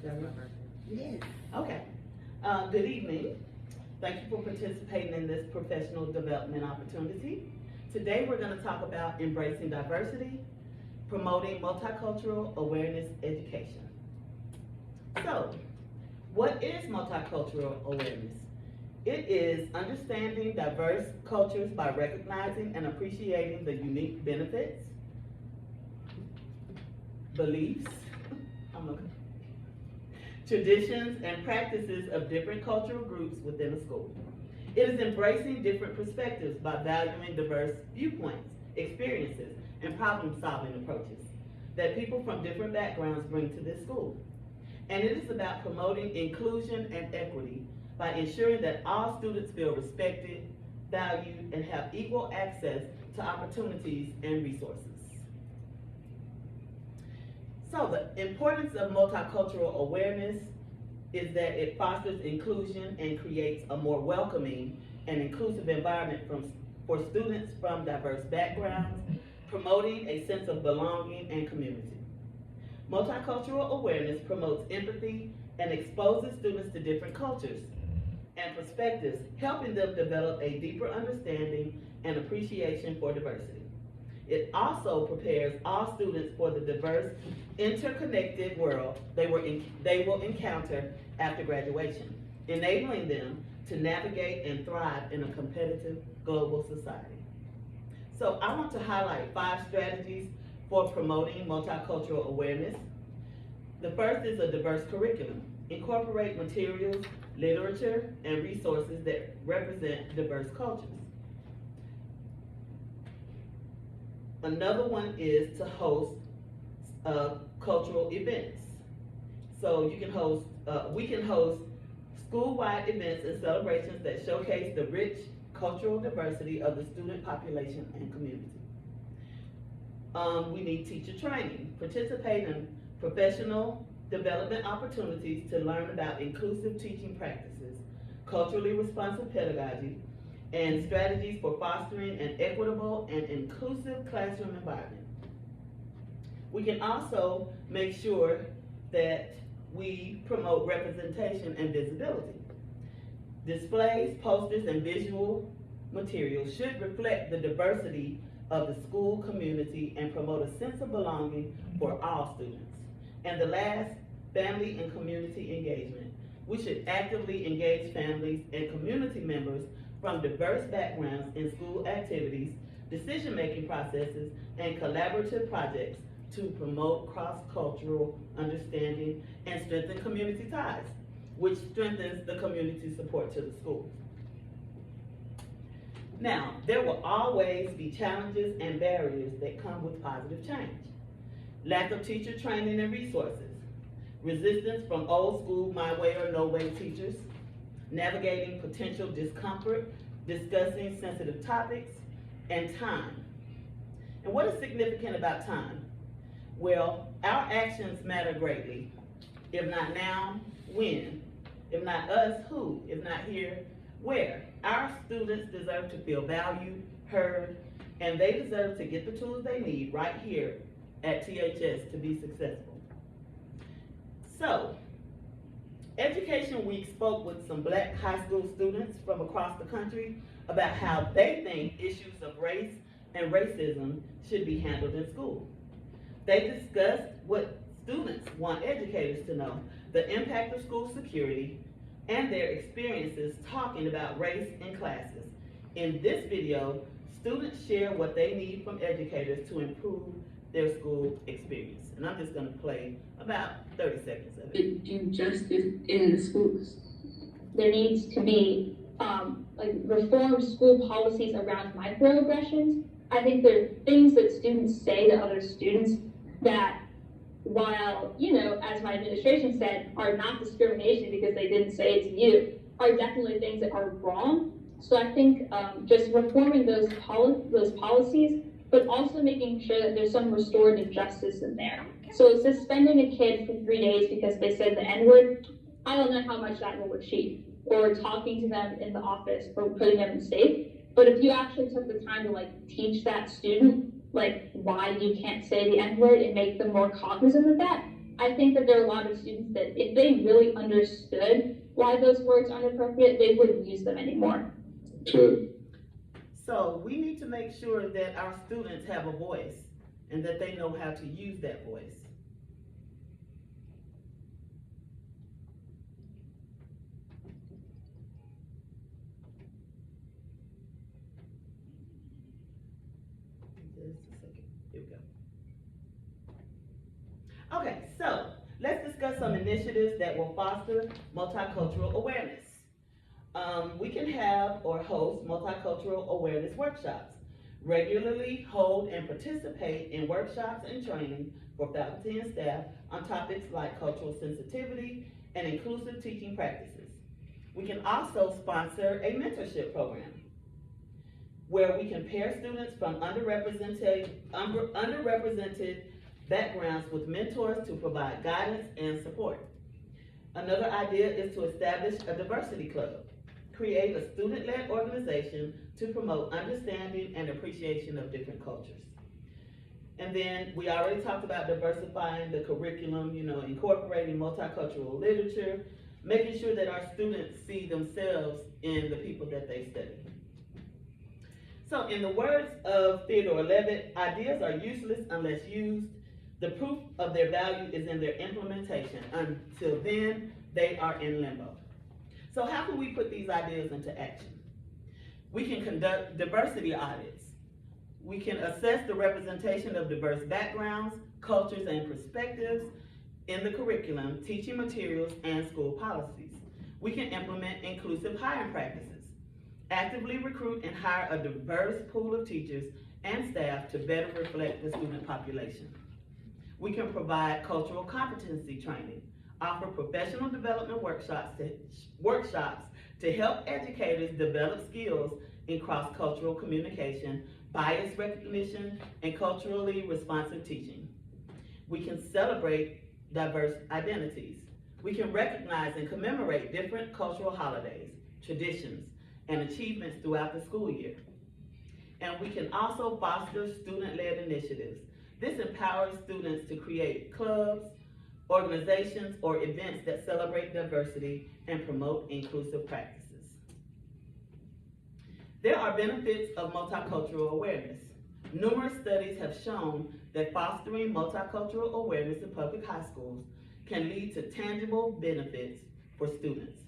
Yes. Okay. Good evening. Thank you for participating in this professional development opportunity. Today we're going to talk about embracing diversity, promoting multicultural awareness education. So, what is multicultural awareness? It is understanding diverse cultures by recognizing and appreciating the unique benefits, beliefs, traditions, and practices of different cultural groups within a school. It is embracing different perspectives by valuing diverse viewpoints, experiences, and problem-solving approaches that people from different backgrounds bring to this school. And it is about promoting inclusion and equity by ensuring that all students feel respected, valued, and have equal access to opportunities and resources. So the importance of multicultural awareness is that it fosters inclusion and creates a more welcoming and inclusive environment for students from diverse backgrounds, promoting a sense of belonging and community. Multicultural awareness promotes empathy and exposes students to different cultures and perspectives, helping them develop a deeper understanding and appreciation for diversity. It also prepares all students for the diverse, interconnected world they will encounter after graduation, enabling them to navigate and thrive in a competitive global society. So I want to highlight 5 strategies for promoting multicultural awareness. The first is a diverse curriculum. Incorporate materials, literature, and resources that represent diverse cultures. Another one is to host cultural events. So you can host, we can host school-wide events and celebrations that showcase the rich cultural diversity of the student population and community. We need teacher training. Participate in professional development opportunities to learn about inclusive teaching practices, culturally responsive pedagogy, and strategies for fostering an equitable and inclusive classroom environment. We can also make sure that we promote representation and visibility. Displays, posters, and visual materials should reflect the diversity of the school community and promote a sense of belonging for all students. And the last, family and community engagement. We should actively engage families and community members from diverse backgrounds in school activities, decision-making processes, and collaborative projects to promote cross-cultural understanding and strengthen community ties, which strengthens the community support to the school. Now, there will always be challenges and barriers that come with positive change. Lack of teacher training and resources, resistance from old school my way or no way teachers, navigating potential discomfort, discussing sensitive topics, and time. And what is significant about time? Well, our actions matter greatly. If not now, when? If not us, who? If not here, where? Our students deserve to feel valued, heard, and they deserve to get the tools they need right here at THS to be successful. So, Education Week spoke with some Black high school students from across the country about how they think issues of race and racism should be handled in school. They discussed what students want educators to know, the impact of school security, and their experiences talking about race in classes. In this video, students share what they need from educators to improve their school experience. And I'm just going to play about 30 seconds of it. Do justice in the schools. There needs to be reformed school policies around microaggressions. I think there are things that students say to other students that, while, as my administration said, are not discrimination because they didn't say it to you, are definitely things that are wrong. So I think just reforming those policies, but also making sure that there's some restorative justice in there. So suspending a kid for 3 days because they said the N-word, I don't know how much that will achieve. Or talking to them in the office or putting them in safe. But if you actually took the time to teach that student why you can't say the N-word and make them more cognizant of that, I think that there are a lot of students that if they really understood why those words aren't appropriate, they wouldn't use them anymore. True. So we need to make sure that our students have a voice and that they know how to use that voice. Just a second. Here we go. Okay, so let's discuss some initiatives that will foster multicultural awareness. We can have or host multicultural awareness workshops. Regularly hold and participate in workshops and training for faculty and staff on topics like cultural sensitivity and inclusive teaching practices. We can also sponsor a mentorship program where we can pair students from underrepresented backgrounds with mentors to provide guidance and support. Another idea is to establish a diversity club. Create a student-led organization to promote understanding and appreciation of different cultures. And then we already talked about diversifying the curriculum, incorporating multicultural literature, making sure that our students see themselves in the people that they study. So in the words of Theodore Levitt, ideas are useless unless used. The proof of their value is in their implementation. Until then, they are in limbo. So how can we put these ideas into action? We can conduct diversity audits. We can assess the representation of diverse backgrounds, cultures, and perspectives in the curriculum, teaching materials, and school policies. We can implement inclusive hiring practices, actively recruit and hire a diverse pool of teachers and staff to better reflect the student population. We can provide cultural competency training, offer professional development workshops to help educators develop skills in cross-cultural communication, bias recognition, and culturally responsive teaching. We can celebrate diverse identities. We can recognize and commemorate different cultural holidays, traditions, and achievements throughout the school year. And we can also foster student-led initiatives. This empowers students to create clubs, organizations, or events that celebrate diversity and promote inclusive practices. There are benefits of multicultural awareness. Numerous studies have shown that fostering multicultural awareness in public high schools can lead to tangible benefits for students.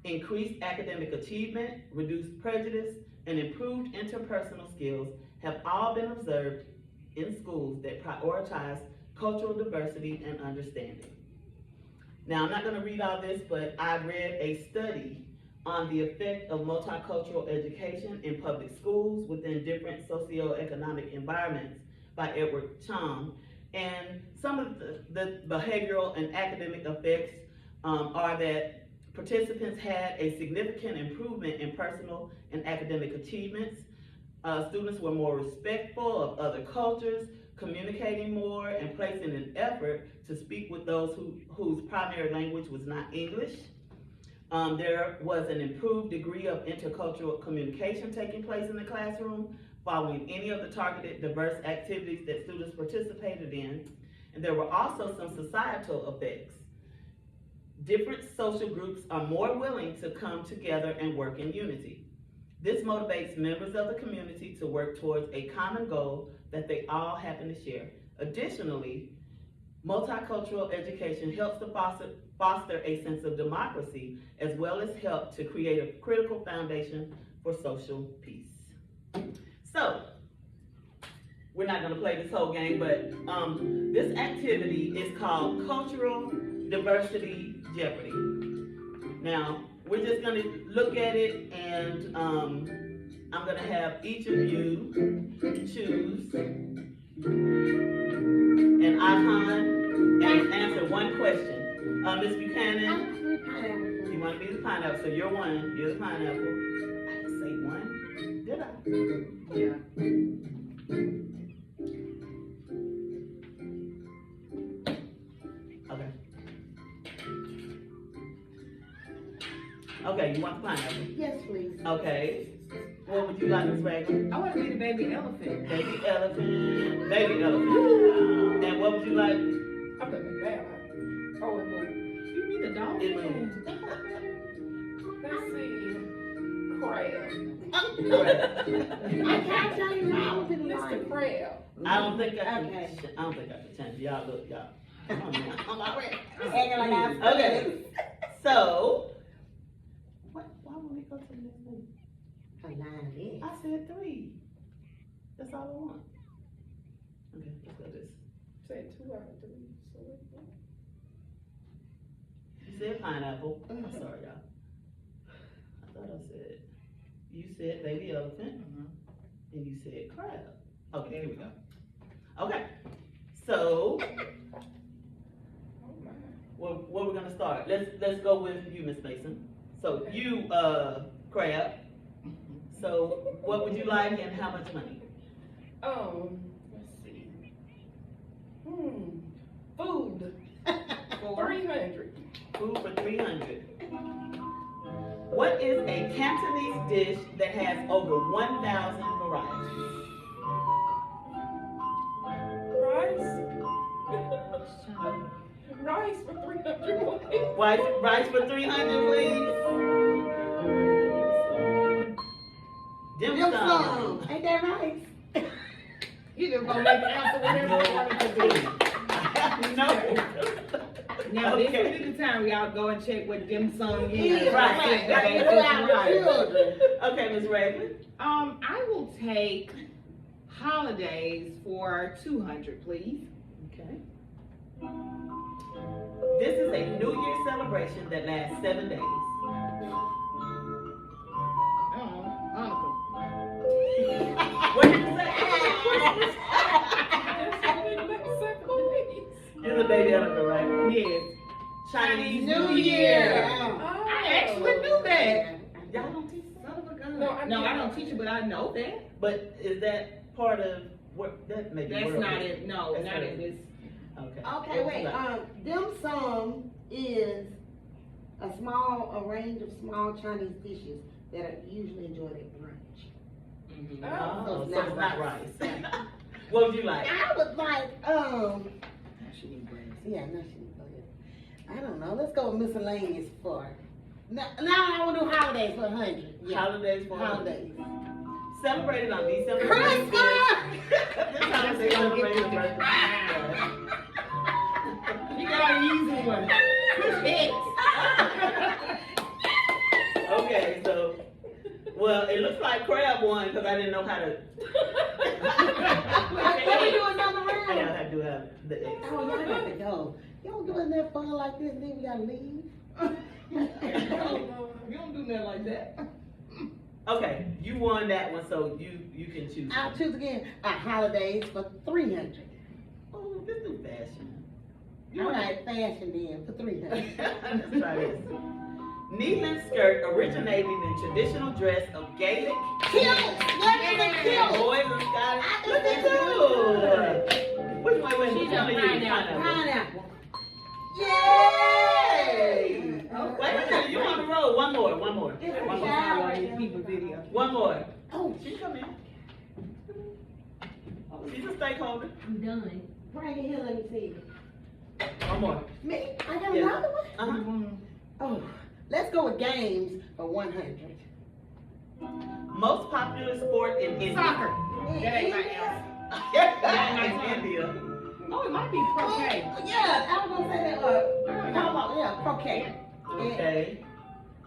Increased academic achievement, reduced prejudice, and improved interpersonal skills have all been observed in schools that prioritize cultural diversity and understanding. Now, I'm not going to read all this, but I read a study on the effect of multicultural education in public schools within different socioeconomic environments by Edward Chong. And some of the behavioral and academic effects are that participants had a significant improvement in personal and academic achievements. Students were more respectful of other cultures, communicating more, and placing an effort to speak with those whose primary language was not English. There was an improved degree of intercultural communication taking place in the classroom following any of the targeted diverse activities that students participated in. And there were also some societal effects. Different social groups are more willing to come together and work in unity. This motivates members of the community to work towards a common goal that they all happen to share. Additionally, multicultural education helps to foster a sense of democracy, as well as help to create a critical foundation for social peace. So, we're not going to play this whole game, but this activity is called Cultural Diversity Jeopardy. Now, we're just going to look at it, and I'm going to have each of you choose an icon and answer one question. Ms. Buchanan, you want to be the pineapple, so you're one. You're the pineapple. I didn't say one, did I? Yeah. Okay. Okay, you want the pineapple? Yes, please. Okay. What would you like, Ms. Ragland? I want to be the baby elephant. Baby elephant. Baby elephant. And what would you like? I'm the bad It moved. Let's see. Crab. I can't tell you how to Mr. Crab. I don't think I can. Okay. I don't think I can change. Y'all look, y'all. Come on now. I'm already acting like I'm Okay. So, why would we go to the next thing? I said 3. That's all I want. Okay, let's go this. Say 2 out of 3. So You said pineapple. I'm sorry, y'all. I thought I said. You said baby elephant, and you said crab. Okay, here we go. Okay, so where we're gonna start? Let's go with you, Miss Mason. So you crab. So what would you like and how much money? let's see. Food. 300. Food for 300. What is a Cantonese dish that has over 1,000 varieties? Rice. Rice for 300. Rice for 300, please. Dim sum. Ain't that right? You just gonna make the answer whatever you want it to be. No. Now, this Okay. is the time y'all go and check what dim sum is. Yeah, right. That's Okay, what that's our right. children. Okay, Ms. Ragland. I will take holidays for 200, please. Okay. This is a New Year celebration that lasts 7 days. Hanukkah. What did you say? You're the baby elephant, right? Yes. Chinese New Year. I actually knew that. Y'all don't teach Son of a gun. No, No, I don't teach it, but I know that. But is that part of what, that may be That's world not history. it. No, That's not not in it. this. Okay. Okay, wait, dim sum is a range of small Chinese dishes that are usually enjoyed at brunch. Oh, So so it's it's not not rice. rice. What would you like? I would like, She need brains. yeah, no, she go ahead. I don't know, let's go with miscellaneous for, now I wanna do holidays for 100. Yeah. Holidays for Holidays. Celebrated on December 25th. Christmas! This holiday celebrated on birthday. You got an easy one. Christmas. Okay, so, well, it looks like crab won because I didn't know how to. Can we do another round? Yeah, I do have the X. Oh, y'all got to go. You don't do enough fun like this, then we gotta leave. We don't do nothing like that. Okay, you won that one, so you can choose. I'll choose again, holidays for 300. Oh, this is fashion. All right, fashion then for 300. Let's try this. Knee-length skirt originated in traditional dress of Gaelic. Kilt! What is a kilt? Boys and Scottish. I Look at just you. Which way was She's it? a pineapple. Pineapple. Yay! Oh, Wait a minute, you on the road. One more. It's One a more. shower. Keep a video. One more. Oh, She come in. She's a stakeholder. I'm done. right here, let me see. One more. Me? I got Yeah. another one? Uh-huh. Oh, let's go with games for 100. Most popular sport in India. Soccer. That ain't my answer. In India. Oh, it might be croquet. Oh, yeah, I was gonna say that. How about, yeah, croquet. Okay.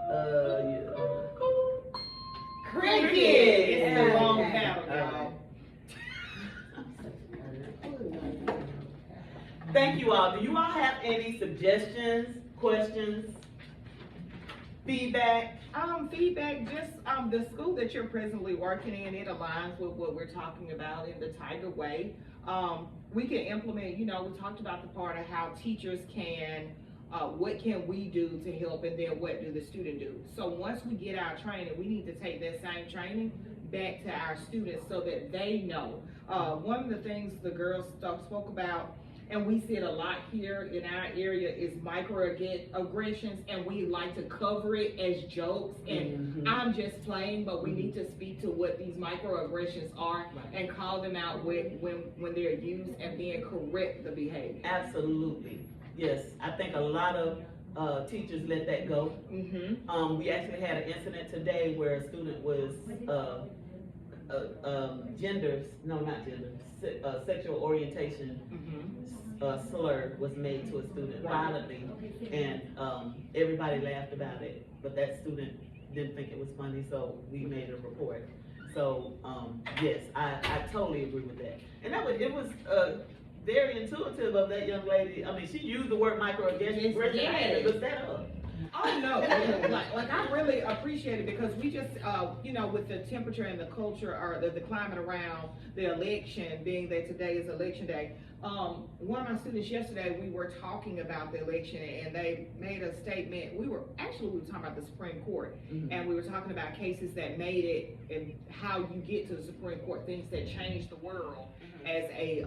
Yeah. Cricket. It's the Yeah. long battle, y'all. Thank you all. Do you all have any suggestions, questions, feedback? Feedback, just, the school that you're presently working in, it aligns with what we're talking about in the Tiger Way. We can implement, we talked about the part of how teachers can, what can we do to help, and then what do the student do? So once we get our training, we need to take that same training back to our students so that they know. One of the things the girls spoke about, and we see it a lot here in our area, is microaggressions, and we like to cover it as jokes, and I'm just playing, but we need to speak to what these microaggressions are and call them out when they're used, and then correct the behavior. Absolutely. Yes, I think a lot of teachers let that go. Mm-hmm. We actually had an incident today where a student was, sexual orientation Mm-hmm. slur was made to a student violently, and everybody laughed about it, but that student didn't think it was funny, so we made a report. So, yes, I totally agree with that. And it was very intuitive of that young lady. I mean, she used the word microaggression. I had to look that up. Oh no, yeah. like I really appreciate it because we just, with the temperature and the culture or the climate around the election, being that today is election day. One of my students yesterday, we were talking about the election and they made a statement. We were talking about the Supreme Court, and we were talking about cases that made it and how you get to the Supreme Court, things that changed the world as a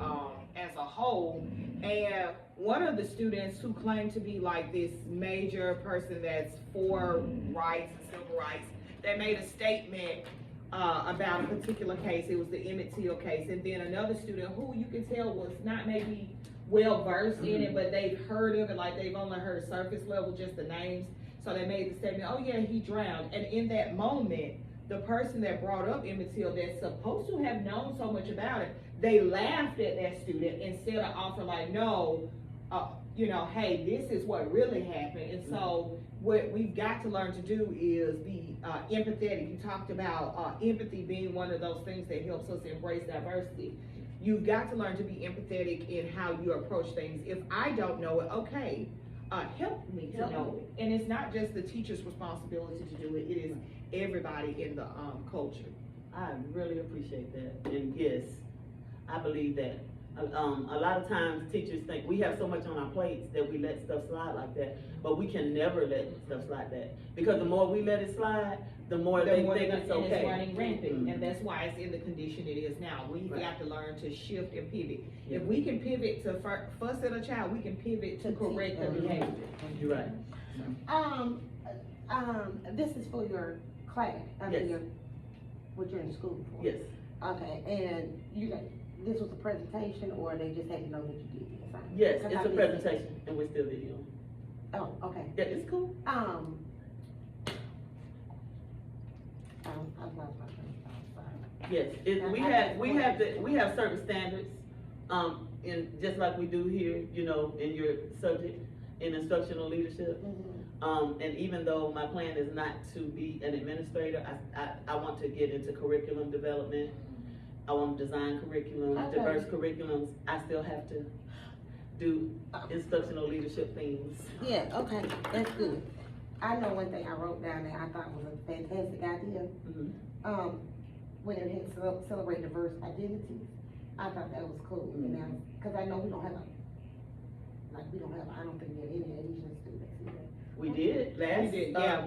whole. And one of the students who claimed to be like this major person that's for rights and civil rights, they made a statement about a particular case. It was the Emmett Till case. And then another student who you can tell was not maybe well versed in it, but they've heard of it, like they've only heard surface level, just the names. So they made the statement, oh yeah, he drowned. And in that moment, the person that brought up Emmett Till that's supposed to have known so much about it, they laughed at that student instead of offering like, no, hey, this is what really happened. And so what we've got to learn to do is be empathetic. You talked about empathy being one of those things that helps us embrace diversity. You've got to learn to be empathetic in how you approach things. If I don't know it, okay, help me to know it. And it's not just the teacher's responsibility to do it, it is everybody in the culture. I really appreciate that. And yes, I believe that. A lot of times teachers think we have so much on our plates that we let stuff slide like that, but we can never let stuff slide that, because the more we let it slide, the more they think it's okay. It's running rampant, and that's why it's in the condition it is now. We've got to learn to shift and pivot. If we can pivot to fuss at a child, we can pivot to correct the behavior. You're right. This is for your class, Yes. what you're in school for. Yes. Okay, and this was a presentation, or they just had to know that you did the assignment? Yes, it's a presentation, and we're still videoing. Oh, okay. Yeah, it's cool. I lost my train of thought, sorry. Yes, we have certain standards, just like we do here, in your subject, in instructional leadership. And even though my plan is not to be an administrator, I want to get into curriculum development. I want to design curriculums, diverse curriculums. I still have to do instructional leadership things. Yeah, okay, that's good. I know one thing I wrote down there I thought was a fantastic idea. When it had celebrate diverse identities, I thought that was cool. Because I know we don't have I don't think we have any Asian students here. We did last.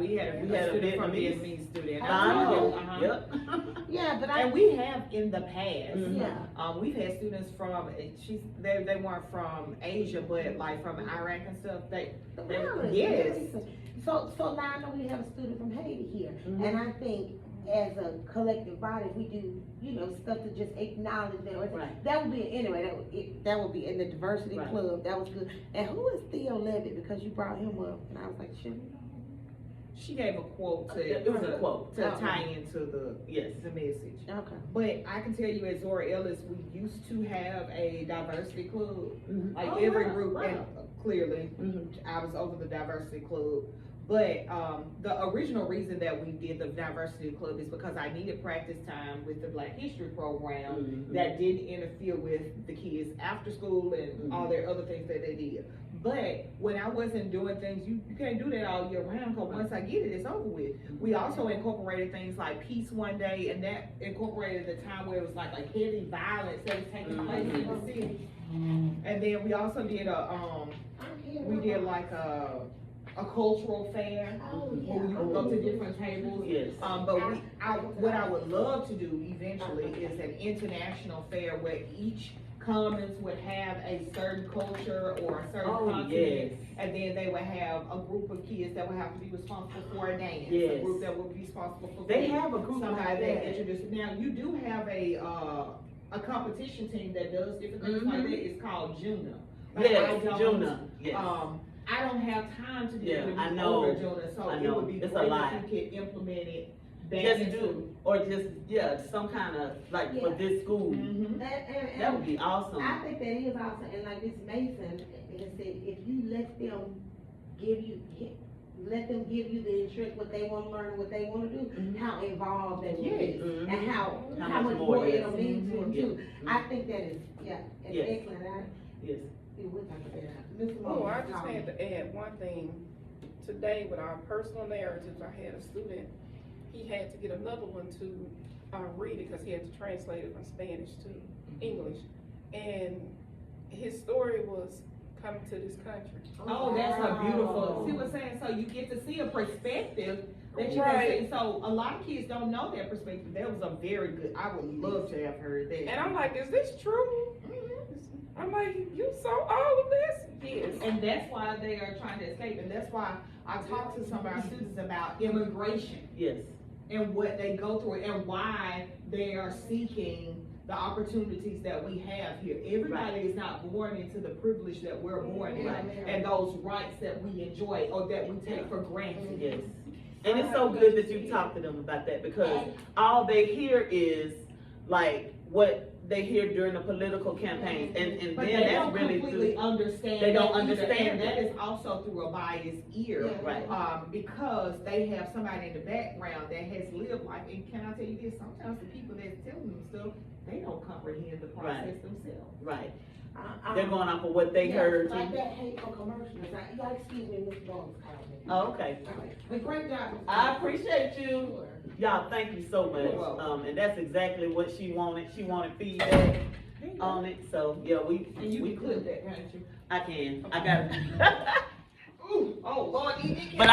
We had a student from Vietnamese student. Yep. Yeah, but and we have in the past. Yeah. We've had students from they weren't from Asia, but like from Iraq and stuff. Really? Yes. So now I know we have a student from Haiti here, and I think as a collective body, if we do, stuff to just acknowledge that, that would be, that would be in the diversity club. That was good. And who is Theo Levitt? Because you brought him up, and I was like, should we know? She gave a quote to tie into the message. Okay. But I can tell you at Zora Ellis, we used to have a diversity club. Like every group, and clearly, I was over the diversity club. But the original reason that we did the diversity club is because I needed practice time with the Black History program that didn't interfere with the kids after school and all their other things that they did. But when I wasn't doing things, you can't do that all year round, because once I get it, it's over with. We also incorporated things like Peace One Day, and that incorporated the time where it was like heavy violence that was taking place in the city. And then we also did a cultural fair where you go to different tables. But what I would love to do eventually is an international fair where each commons would have a certain culture or a certain continent, and then they would have a group of kids that would have to be responsible for a dance, a group that would be responsible for they have a group somebody that introduced. Now you do have a competition team that does different things like that. It's called Juna. Juna. Yes. I don't have time to be Yeah, able to I be know. overdoing it, so I it know. would be It's a great lot. if we could implement it back Just into. do, or just, yeah, some kind of, like, for Yeah. this school, Mhm. that would be awesome. I think that is awesome, and like Miss Mason has said, if you let them give you the instruct what they wanna learn, what they wanna do, Mhm. how involved they will Yes. be, Mhm. and how How much much more more, yes. it'll mean to them Yeah. too. I think that is, it's Yes. excellent, Yes. Oh, I just had to add one thing. Today, with our personal narratives, I had a student, he had to get another one to read it because he had to translate it from Spanish to English. And his story was coming to this country. Oh, that's a beautiful, see what I'm saying, so you get to see a perspective that you can Right. see, so a lot of kids don't know that perspective, that was a very good, I would love to have heard that. And I'm like, is this true? I'm like, you saw all of this? Yes. And that's why they are trying to escape, and that's why I talk to some of our students about immigration Yes. and what they go through and why they are seeking the opportunities that we have here. Everybody is not born into the privilege that we're born in, Right. and those rights that we enjoy or that we take for granted. Yes. And it's so good that you talk to them about that, because all they hear is like what they hear during the political campaigns, and But then they that's don't really completely through. understand. They don't that either, understand and that it. is also through a biased ear. Yeah. Right. Because they have somebody in the background that has lived life, and can I tell you this, sometimes the people that's telling them stuff, they don't comprehend the process Right. themselves. Right. They're going off of what they heard. Like that hateful commercial, you gotta excuse me, Mr. Jones called me. Oh, okay. But great job, Mr. I Jones. appreciate you. Y'all, thank you so much. You're welcome. And that's exactly what she wanted. She wanted feedback on it. So yeah, And you we can clip that, can't you? I can. I got it. Ooh, oh, Lord, But